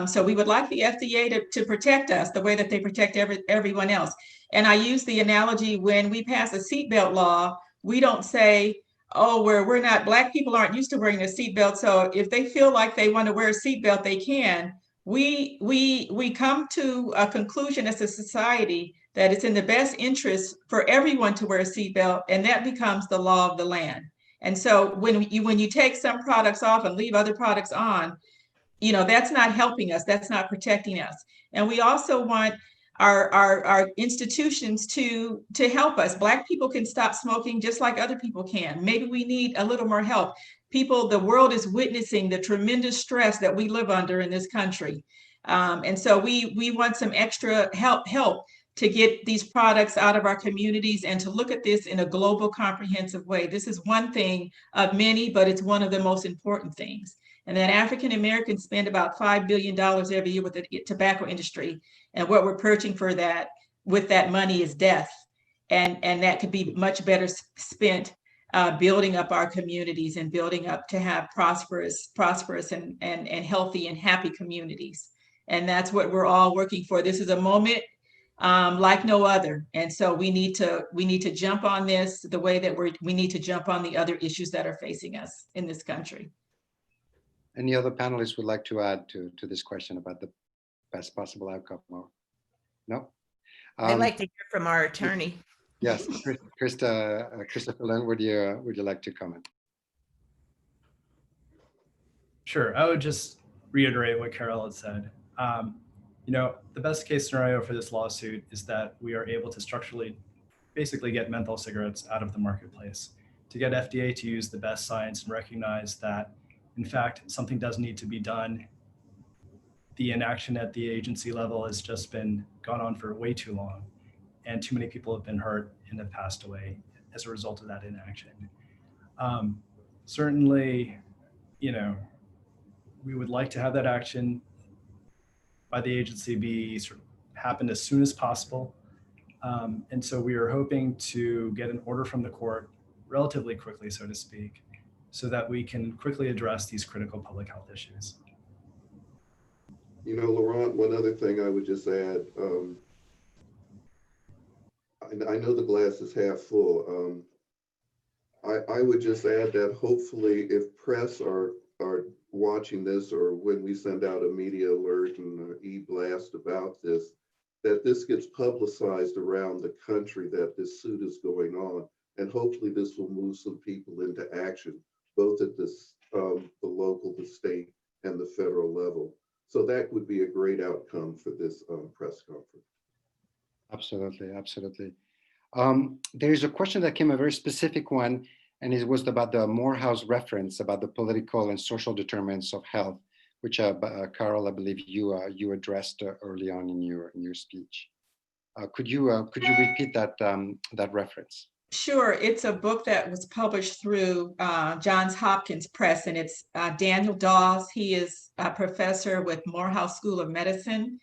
Speaker 1: So we would like the FDA to protect us the way that they protect everyone else. And I use the analogy, when we pass a seatbelt law, we don't say, oh, we're not, Black people aren't used to wearing a seatbelt, so if they feel like they want to wear a seatbelt, they can. We come to a conclusion as a society that it's in the best interest for everyone to wear a seatbelt, and that becomes the law of the land. And so when you take some products off and leave other products on, that's not helping us, that's not protecting us. And we also want our institutions to help us. Black people can stop smoking just like other people can. Maybe we need a little more help. The world is witnessing the tremendous stress that we live under in this country. And so we want some extra help to get these products out of our communities and to look at this in a global, comprehensive way. This is one thing of many, but it's one of the most important things. And that African Americans spend about $5 billion every year with the tobacco industry. And what we're purchasing with that money is death. And that could be much better spent building up our communities and building up to have prosperous and healthy and happy communities. And that's what we're all working for. This is a moment like no other. And so we need to jump on this the way that we need to jump on the other issues that are facing us in this country.
Speaker 9: Any other panelists would like to add to this question about the best possible outcome? Or no?
Speaker 2: I'd like to hear from our attorney.
Speaker 9: Yes, Christopher Lynn, would you like to comment?
Speaker 5: Sure, I would just reiterate what Carol had said. The best case scenario for this lawsuit is that we are able to structurally basically get menthol cigarettes out of the marketplace, to get FDA to use the best science and recognize that, in fact, something does need to be done. The inaction at the agency level has just been gone on for way too long, and too many people have been hurt and have passed away as a result of that inaction. Certainly, we would like to have that action by the agency happen as soon as possible. And so we are hoping to get an order from the court relatively quickly, so to speak, so that we can quickly address these critical public health issues.
Speaker 8: Laurent, one other thing I would just add, I know the glass is half full. I would just add that hopefully if press are watching this, or when we send out a media alert and e-blast about this, that this gets publicized around the country, that this suit is going on. And hopefully this will move some people into action, both at the local, the state, and the federal level. So that would be a great outcome for this press conference.
Speaker 9: Absolutely, absolutely. There's a question that came, a very specific one, and it was about the Morehouse reference about the political and social determinants of health, which Carol, I believe you addressed early on in your speech. Could you repeat that reference?
Speaker 1: Sure. It's a book that was published through Johns Hopkins Press, and it's Daniel Dawes. He is a professor with Morehouse School of Medicine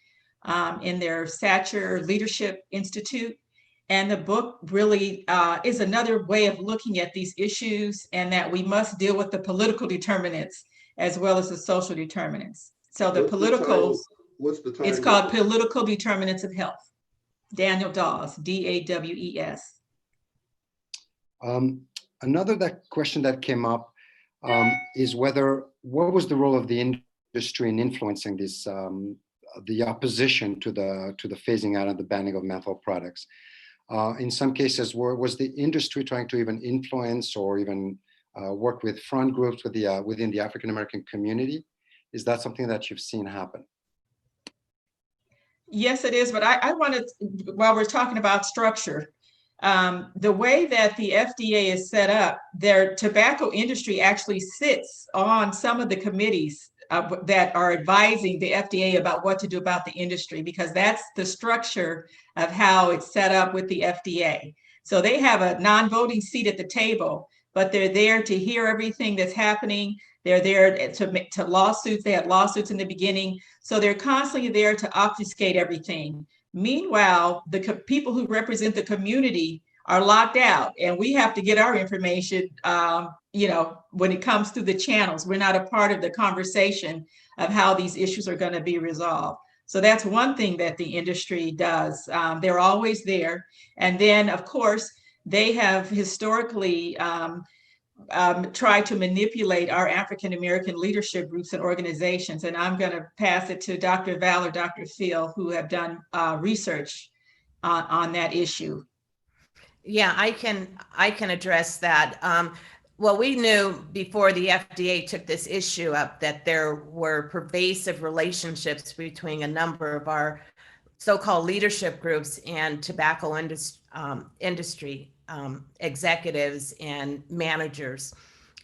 Speaker 1: in their Satcher Leadership Institute. And the book really is another way of looking at these issues, and that we must deal with the political determinants as well as the social determinants. So the
Speaker 8: what's the title?
Speaker 1: It's called Political Determinants of Health. Daniel Dawes, D-A-W-E-S.
Speaker 9: Another question that came up is what was the role of the industry in influencing this, the opposition to the phasing out of the banning of menthol products? In some cases, was the industry trying to even influence or even work with front groups with the, within the African American community. Is that something that you've seen happen?
Speaker 1: Yes, it is. But I wanted, while we're talking about structure, the way that the FDA is set up, their tobacco industry actually sits on some of the committees that are advising the FDA about what to do about the industry, because that's the structure of how it's set up with the FDA. So they have a non-voting seat at the table, but they're there to hear everything that's happening. They're there to lawsuits. They had lawsuits in the beginning. So they're constantly there to obfuscate everything. Meanwhile, the people who represent the community are locked out, and we have to get our information, when it comes through the channels. We're not a part of the conversation of how these issues are going to be resolved. So that's one thing that the industry does. They're always there. And then, of course, they have historically try to manipulate our African American leadership groups and organizations. And I'm going to pass it to Dr. Val or Dr. Phil, who have done research on that issue.
Speaker 2: Yeah, I can address that. Well, we knew before the FDA took this issue up that there were pervasive relationships between a number of our so-called leadership groups and tobacco industry executives and managers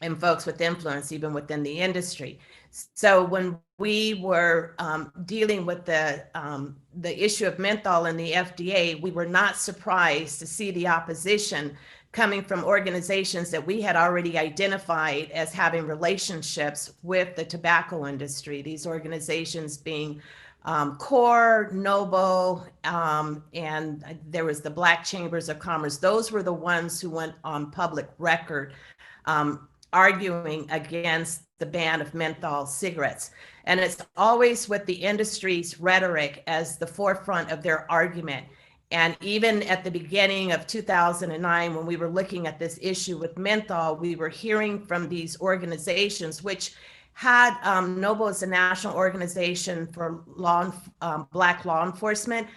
Speaker 2: and folks with influence, even within the industry. So when we were dealing with the issue of menthol in the FDA, we were not surprised to see the opposition coming from organizations that we had already identified as having relationships with the tobacco industry. These organizations being CORE, NOBO, and there was the Black Chambers of Commerce. Those were the ones who went on public record arguing against the ban of menthol cigarettes. And it's always with the industry's rhetoric as the forefront of their argument. And even at the beginning of 2009, when we were looking at this issue with menthol, we were hearing from these organizations, which had NOBO as a national organization for Black law enforcement.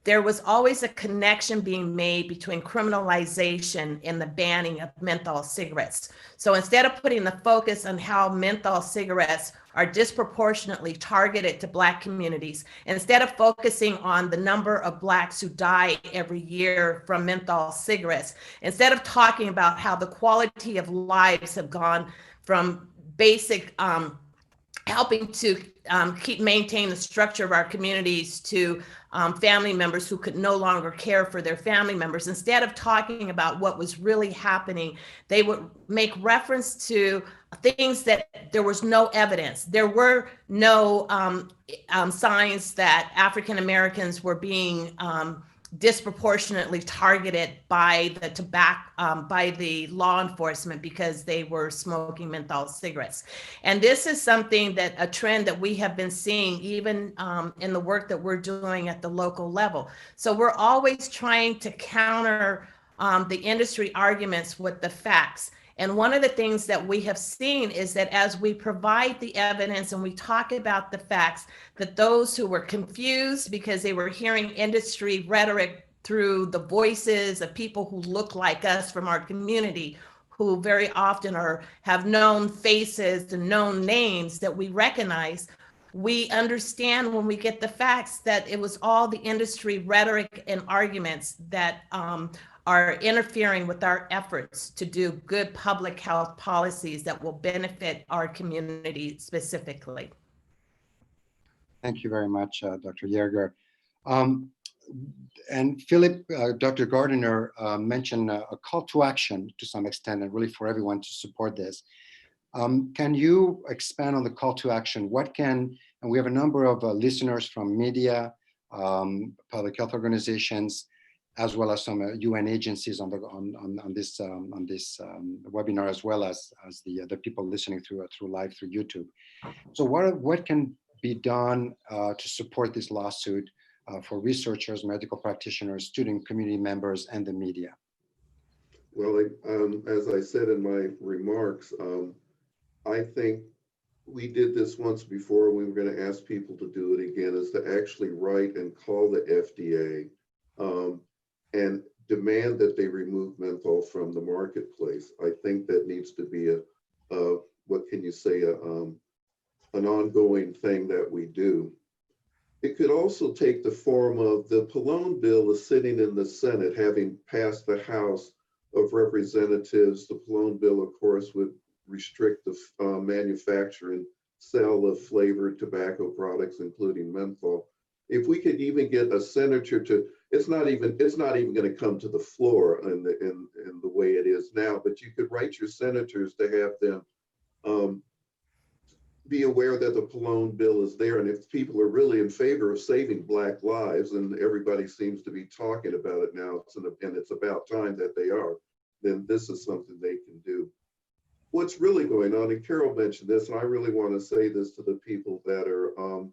Speaker 2: There was always a connection being made between criminalization and the banning of menthol cigarettes. So instead of putting the focus on how menthol cigarettes are disproportionately targeted to Black communities, instead of focusing on the number of Blacks who die every year from menthol cigarettes, instead of talking about how the quality of lives have gone from basic helping to maintain the structure of our communities to family members who could no longer care for their family members. Instead of talking about what was really happening, they would make reference to things that there was no evidence. There were no signs that African Americans were being disproportionately targeted by the by the law enforcement because they were smoking menthol cigarettes. And this is something that a trend that we have been seeing even in the work that we're doing at the local level. So we're always trying to counter the industry arguments with the facts. And one of the things that we have seen is that as we provide the evidence and we talk about the facts, that those who were confused because they were hearing industry rhetoric through the voices of people who look like us from our community, who very often have known faces and known names that we recognize, we understand when we get the facts that it was all the industry rhetoric and arguments that are interfering with our efforts to do good public health policies that will benefit our community specifically.
Speaker 9: Thank you very much, Dr. Yerger. And Philip, Dr. Gardiner mentioned a call to action to some extent, and really for everyone to support this. Can you expand on the call to action? And we have a number of listeners from media, public health organizations, as well as some UN agencies on this webinar, as well as the people listening through live through YouTube. So what can be done to support this lawsuit for researchers, medical practitioners, student community members, and the media?
Speaker 8: Well, as I said in my remarks, I think we did this once before. We were going to ask people to do it again, is to actually write and call the FDA and demand that they remove menthol from the marketplace. I think that needs to be what can you say, an ongoing thing that we do. It could also take the form of the Pallone bill is sitting in the Senate, having passed the House of Representatives. The Pallone bill, of course, would restrict the manufacture and sale of flavored tobacco products, including menthol. If we could even get a senator to, it's not even going to come to the floor in the way it is now, but you could write your senators to have them be aware that the Pallone bill is there. And if people are really in favor of saving Black lives, and everybody seems to be talking about it now, and it's about time that they are, then this is something they can do. What's really going on, and Carol mentioned this, and I really want to say this to the people that are on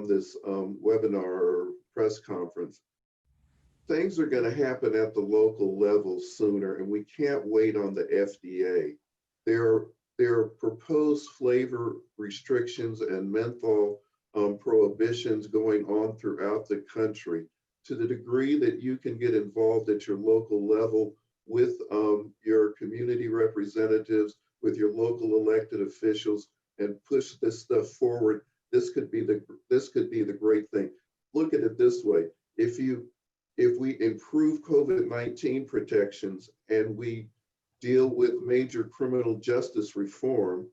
Speaker 8: this webinar or press conference, things are going to happen at the local level sooner, and we can't wait on the FDA. There are proposed flavor restrictions and menthol prohibitions going on throughout the country. To the degree that you can get involved at your local level with your community representatives, with your local elected officials, and push this stuff forward, this could be the great thing. Look at it this way: if we improve COVID-19 protections and we deal with major criminal justice reform,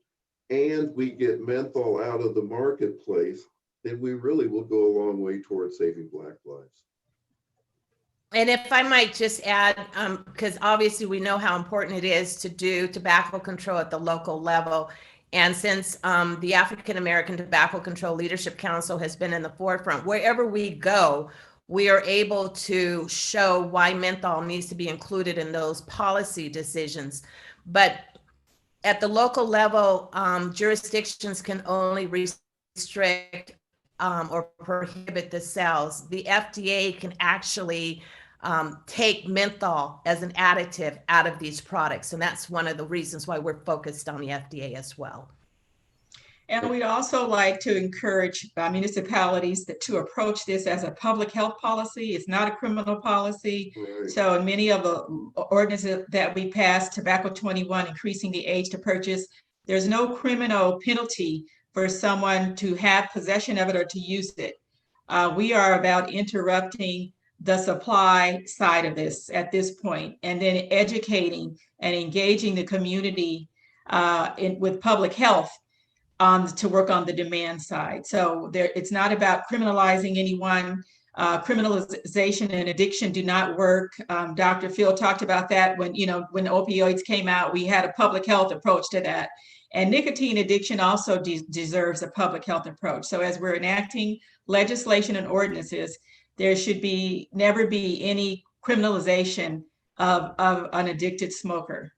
Speaker 8: and we get menthol out of the marketplace, then we really will go a long way towards saving Black lives.
Speaker 2: And if I might just add, because obviously we know how important it is to do tobacco control at the local level. And since the African American Tobacco Control Leadership Council has been in the forefront, wherever we go, we are able to show why menthol needs to be included in those policy decisions. But at the local level, jurisdictions can only restrict or prohibit the sales. The FDA can actually take menthol as an additive out of these products. And that's one of the reasons why we're focused on the FDA as well.
Speaker 1: And we'd also like to encourage municipalities to approach this as a public health policy. It's not a criminal policy.
Speaker 8: Right.
Speaker 1: So in many of the ordinances that we passed, Tobacco 21, increasing the age to purchase, there's no criminal penalty for someone to have possession of it or to use it. We are about interrupting the supply side of this at this point, and then educating and engaging the community with public health to work on the demand side. So it's not about criminalizing anyone. Criminalization and addiction do not work. Dr. Phil talked about that when opioids came out, we had a public health approach to that. And nicotine addiction also deserves a public health approach. So as we're enacting legislation and ordinances, there should never be any criminalization of an addicted smoker.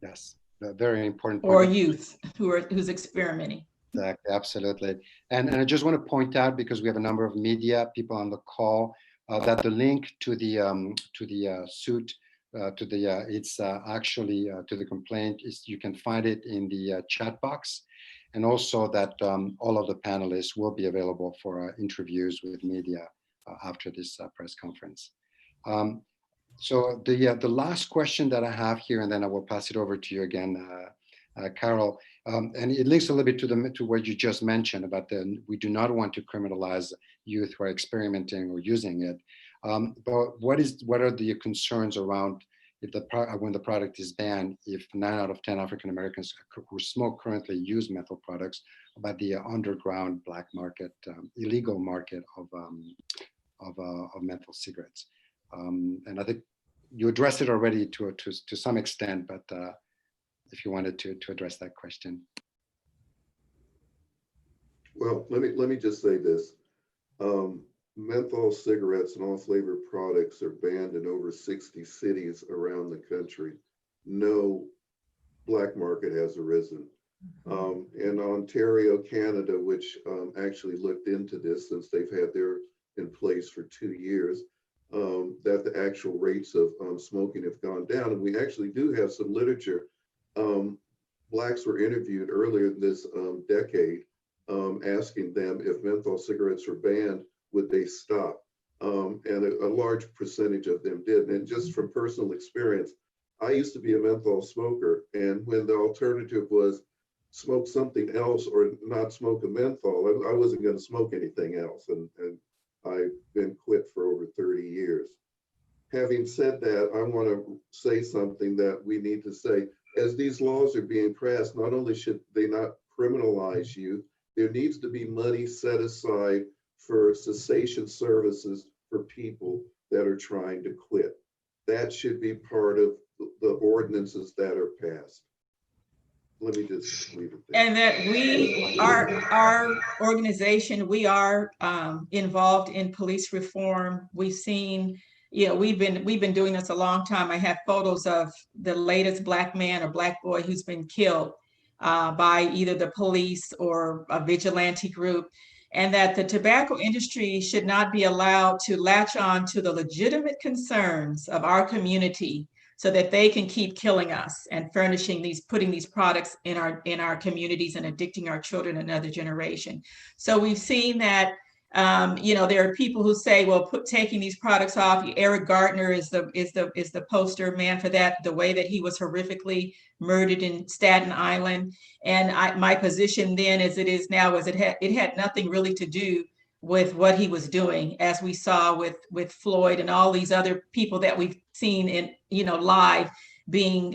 Speaker 9: Yes, a very important point.
Speaker 1: Or youth who's experimenting.
Speaker 9: Exactly, absolutely. And I just want to point out, because we have a number of media people on the call, that the link to the suit, it's actually to the complaint, you can find it in the chat box, and also that all of the panelists will be available for interviews with media after this press conference. So the last question that I have here, and then I will pass it over to you again, Carol, and it links a little bit to what you just mentioned about we do not want to criminalize youth who are experimenting or using it. But what are the concerns around when the product is banned, if 9 out of 10 African Americans who smoke currently use menthol products, about the underground black market, illegal market of menthol cigarettes? And I think you addressed it already to some extent, but if you wanted to address that question.
Speaker 8: Well, let me just say this. Menthol cigarettes and all flavored products are banned in over 60 cities around the country. No black market has arisen. In Ontario, Canada, which actually looked into this since they've had their in place for 2 years, that the actual rates of smoking have gone down. And we actually do have some literature. Blacks were interviewed earlier this decade, asking them if menthol cigarettes were banned, would they stop? and a large percentage of them did. And just from personal experience, I used to be a menthol smoker, and when the alternative was smoke something else or not smoke a menthol, I wasn't going to smoke anything else. And I've been quit for over 30 years. Having said that, I want to say something that we need to say. As these laws are being passed, not only should they not criminalize youth, there needs to be money set aside for cessation services for people that are trying to quit. That should be part of the ordinances that are passed. Let me just leave it there.
Speaker 1: And that our organization, we are involved in police reform. We've seen, we've been doing this a long time. I have photos of the latest Black man or Black boy who's been killed by either the police or a vigilante group, and that the tobacco industry should not be allowed to latch on to the legitimate concerns of our community so that they can keep killing us and putting these products in our communities and addicting our children another generation. So we've seen that, there are people who say, well, taking these products off. Eric Gardner is the poster man for that, the way that he was horrifically murdered in Staten Island. And my position then, as it is now, is it had nothing really to do with what he was doing, as we saw with Floyd and all these other people that we've seen in live being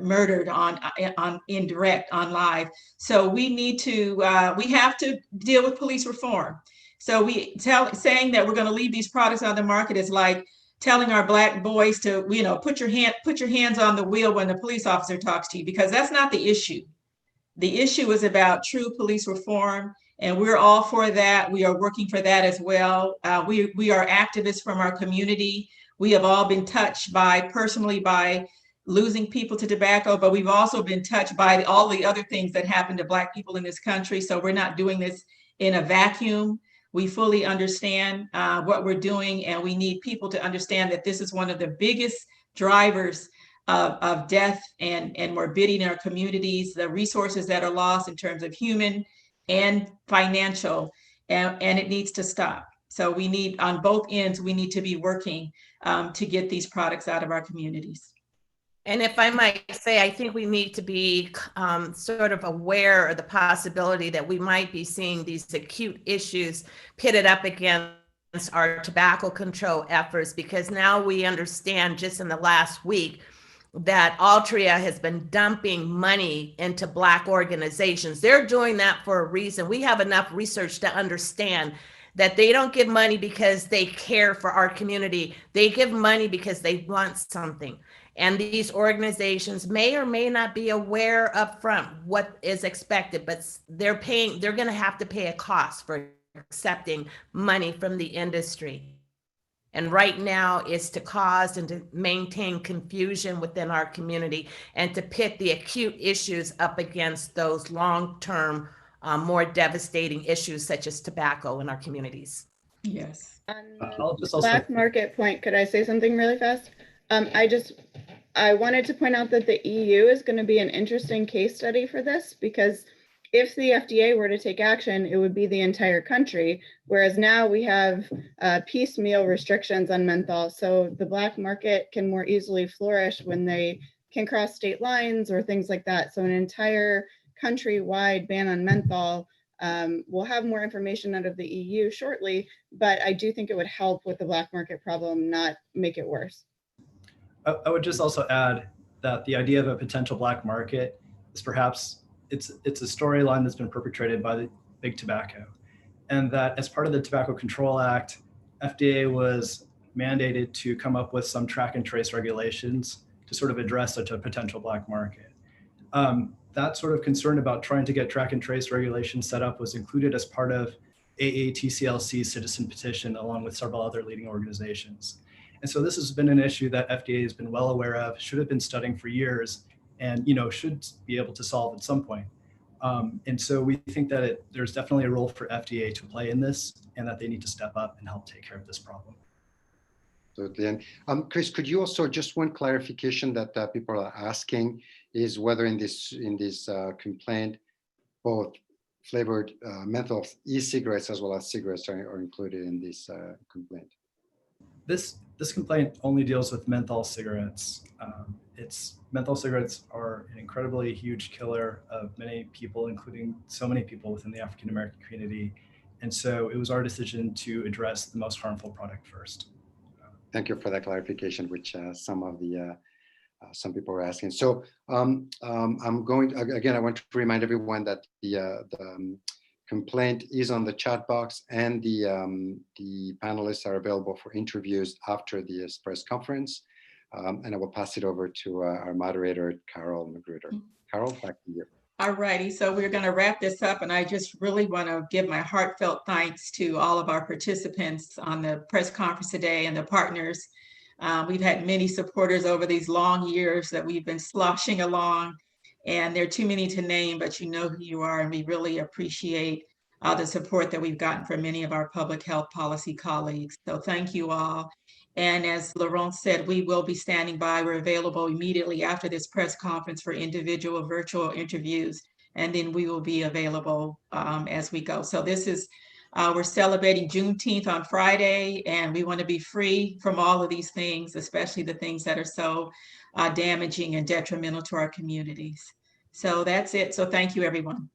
Speaker 1: murdered on indirect on live. So we have to deal with police reform. So saying that we're going to leave these products on the market is like telling our Black boys to put your hands on the wheel when the police officer talks to you, because that's not the issue. The issue is about true police reform, and we're all for that. We are working for that as well. We are activists from our community. We have all been touched personally by losing people to tobacco, but we've also been touched by all the other things that happen to Black people in this country. So we're not doing this in a vacuum. We fully understand what we're doing, and we need people to understand that this is one of the biggest drivers of death and morbidity in our communities, the resources that are lost in terms of human and financial, and it needs to stop. So we need, on both ends, we need to be working to get these products out of our communities.
Speaker 2: And if I might say, I think we need to be sort of aware of the possibility that we might be seeing these acute issues pitted up against our tobacco control efforts, because now we understand just in the last week that Altria has been dumping money into Black organizations. They're doing that for a reason. We have enough research to understand that they don't give money because they care for our community. They give money because they want something. And these organizations may or may not be aware up front what is expected, but they're going to have to pay a cost for accepting money from the industry. And right now it's to cause and to maintain confusion within our community and to pit the acute issues up against those long-term, more devastating issues such as tobacco in our communities.
Speaker 1: Yes.
Speaker 6: On
Speaker 5: I'll
Speaker 6: the
Speaker 5: just also
Speaker 6: Black market point, could I say something really fast? I wanted to point out that the EU is going to be an interesting case study for this, because if the FDA were to take action, it would be the entire country, whereas now we have piecemeal restrictions on menthol. So the Black market can more easily flourish when they can cross state lines or things like that. So an entire countrywide ban on menthol. We'll have more information out of the EU shortly, but I do think it would help with the Black market problem, not make it worse.
Speaker 5: I would just also add that the idea of a potential Black market is perhaps it's a storyline that's been perpetrated by the big tobacco, and that as part of the Tobacco Control Act, FDA was mandated to come up with some track and trace regulations to sort of address such a potential Black market. That sort of concern about trying to get track and trace regulations set up was included as part of AATCLC's citizen petition, along with several other leading organizations. And so this has been an issue that FDA has been well aware of, should have been studying for years, and should be able to solve at some point. And so we think that there's definitely a role for FDA to play in this, and that they need to step up and help take care of this problem.
Speaker 9: Totally. And Chris, could you also, just one clarification that people are asking is whether in this complaint, both flavored menthol e-cigarettes as well as cigarettes are included in this complaint.
Speaker 5: This complaint only deals with menthol cigarettes. Menthol cigarettes are an incredibly huge killer of many people, including so many people within the African American community. And so it was our decision to address the most harmful product first.
Speaker 9: Thank you for that clarification, which some people were asking. So I'm going to, again, I want to remind everyone that the complaint is on the chat box, and the panelists are available for interviews after the press conference. And I will pass it over to our moderator, Carol Magruder. Carol, back to you.
Speaker 1: All righty, so we're going to wrap this up, and I just really want to give my heartfelt thanks to all of our participants on the press conference today and the partners. We've had many supporters over these long years that we've been sloshing along, and there are too many to name, but you know who you are, and we really appreciate the support that we've gotten from many of our public health policy colleagues. So thank you all. And as Laurent said, we will be standing by. We're available immediately after this press conference for individual virtual interviews, and then we will be available as we go. So this is, we're celebrating Juneteenth on Friday, and we want to be free from all of these things, especially the things that are so damaging and detrimental to our communities. So that's it. So thank you, everyone.